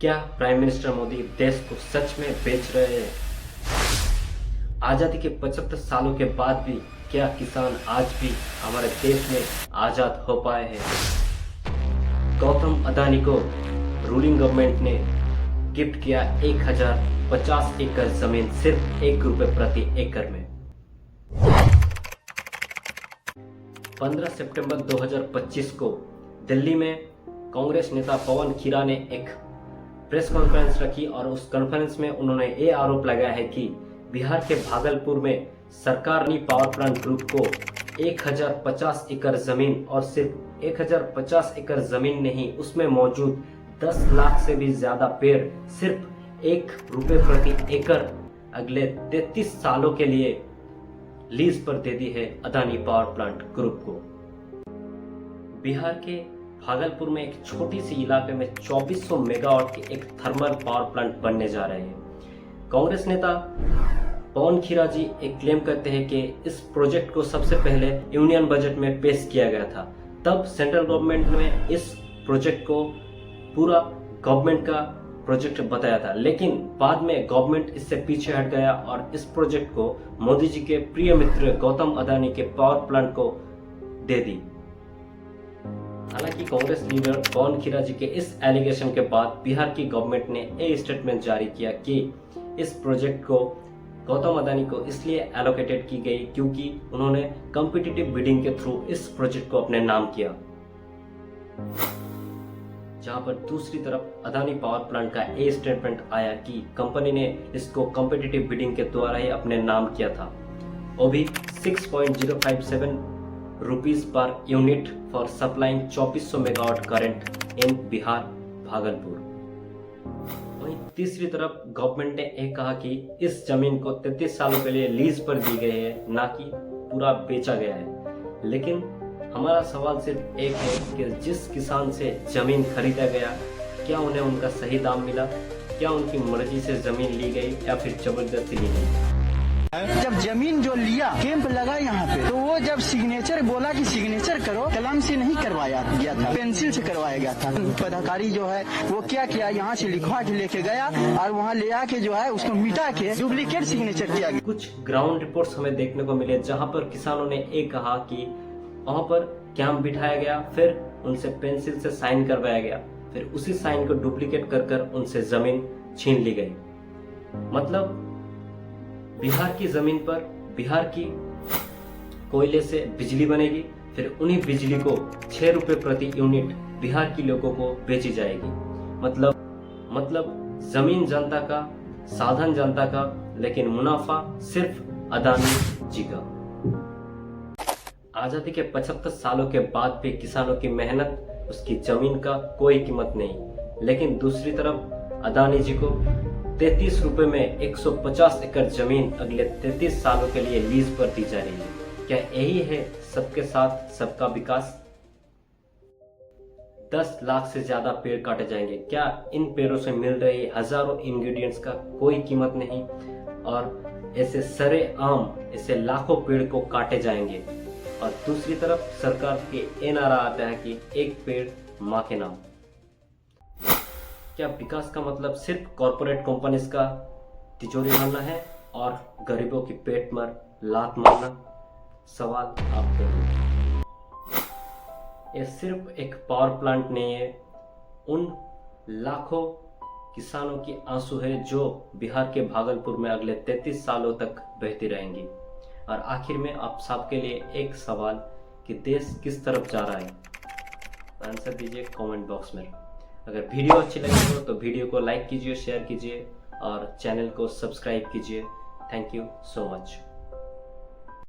क्या prime minister Modi देश को सच में बेच रहे हैं? आजादी के 75 सालों के बाद भी क्या किसान आज भी हमारे देश में आजाद हो पाए हैं? गौतम अदानी को रूलिंग गवर्नमेंट ने गिफ्ट किया 1050 एकड़ जमीन सिर्फ 1 रुपए प्रति एकड़ में। 15 सितंबर 2025 को दिल्ली में कांग्रेस नेता पवन खेरा ने एक प्रेस कॉन्फ्रेंस रखी और उस कॉन्फ्रेंस में उन्होंने ये आरोप लगाया है कि बिहार के भागलपुर में सरकार ने पावर प्लांट ग्रुप को 1050 एकड़ जमीन और सिर्फ 1050 एकड़ जमीन नहीं, उसमें मौजूद 10 लाख से भी ज्यादा पेड़ सिर्फ 1 रुपए प्रति एकड़ अगले 33 सालों के लिए लीज पर दे दी है अदानी पावर प्लांट ग्रुप को। बिहार के भागलपुर में एक छोटी सी इलाके में 2400 मेगावाट के एक थर्मल पावर प्लांट बनने जा रहे हैं। कांग्रेस नेता पवन खेरा जी एक क्लेम करते हैं कि इस प्रोजेक्ट को सबसे पहले यूनियन बजट में पेश किया गया था, तब सेंट्रल गवर्नमेंट ने इस प्रोजेक्ट को पूरा गवर्नमेंट का प्रोजेक्ट बताया था, लेकिन बाद में गवर्नमेंट इससे पीछे हट गया और इस प्रोजेक्ट को मोदी जी के प्रिय मित्र गौतम अदानी के पावर प्लांट को दे दी। हालांकि कांग्रेस लीडर पवन खेरा जी के इस एलिगेशन के बाद बिहार की गवर्नमेंट ने एक स्टेटमेंट जारी किया कि इस प्रोजेक्ट को गौतम अदानी को इसलिए एलोकेटेड की गई क्योंकि उन्होंने कॉम्पिटिटिव बिडिंग के थ्रू इस प्रोजेक्ट को अपने नाम किया। जहां पर दूसरी तरफ अदानी पावर प्लांट का एक स्टेटमेंट आया कि कंपनी ने इसको कॉम्पिटिटिव बिडिंग के द्वारा ही अपने नाम किया था, वो भी 6.057 rupees per unit for supplying 2400 megawatt current in Bihar Bhagalpur. वहीं तीसरी तरफ गवर्नमेंट ने यह कहा कि इस जमीन को 33 सालों के लिए लीज पर दी गई है, ना कि पूरा बेचा गया है। लेकिन हमारा सवाल सिर्फ एक है कि जिस किसान से जमीन खरीदा गया, क्या उन्हें उनका सही दाम मिला? क्या उनकी मर्जी से जमीन ली गई या फिर जबरदस्ती ली गई? जब जमीन जो लिया, कैंप लगा यहाँ पे, तो वो जब सिग्नेचर बोला कि सिग्नेचर करो, कलम से नहीं करवाया गया था, पेंसिल से करवाया गया था। पदाधिकारी जो है वो क्या किया, यहाँ से लिखवा के लेके गया और वहाँ ले आके जो है उसको मिटा के डुप्लीकेट सिग्नेचर किया गया। कुछ ग्राउंड रिपोर्ट्स हमें देखने को मिले जहाँ पर किसानों ने एक कहा कि वहाँ पर कैंप बिठाया गया, फिर उनसे पेंसिल से साइन करवाया गया, फिर उसी साइन को डुप्लीकेट कर उनसे जमीन छीन ली गई। मतलब बिहार की जमीन पर बिहार की कोयले से बिजली बनेगी, फिर उन्हीं बिजली को 6 रुपए प्रति यूनिट बिहार के लोगों को बेची जाएगी। मतलब जमीन जनता का, साधन जनता का, लेकिन मुनाफा सिर्फ अदानी जी का। आजादी के 75 सालों के बाद भी किसानों की मेहनत, उसकी जमीन का कोई कीमत नहीं, लेकिन दूसरी तरफ अदानी जी को 33 रुपए में 150 एकड़ जमीन अगले 33 सालों के लिए लीज पर दी जा रही है। क्या यही है सबके साथ सबका विकास? 10 लाख से ज्यादा पेड़ काटे जाएंगे। क्या इन पेड़ों से मिल रही हजारों इंग्रेडिएंट्स का कोई कीमत नहीं? और ऐसे सरेआम ऐसे लाखों पेड़ को काटे जाएंगे और दूसरी तरफ सरकार के ये नारा आता है कि एक पेड़ माँ के नाम। क्या विकास का मतलब सिर्फ कॉरपोरेट कंपनीज का तिजोरी भरना है और गरीबों की पेट पर लात मारना? सवाल आपको। यह सिर्फ एक पावर प्लांट नहीं है, उन लाखों किसानों की आंसू है जो बिहार के भागलपुर में अगले 33 सालों तक बहती रहेंगी। और आखिर में आप सबके लिए एक सवाल कि देश किस तरफ जा रहा है? आंसर दीजिए कमेंट बॉक्स में। अगर वीडियो अच्छी लगी हो तो वीडियो को लाइक कीजिए, शेयर कीजिए और चैनल को सब्सक्राइब कीजिए। Thank you so much.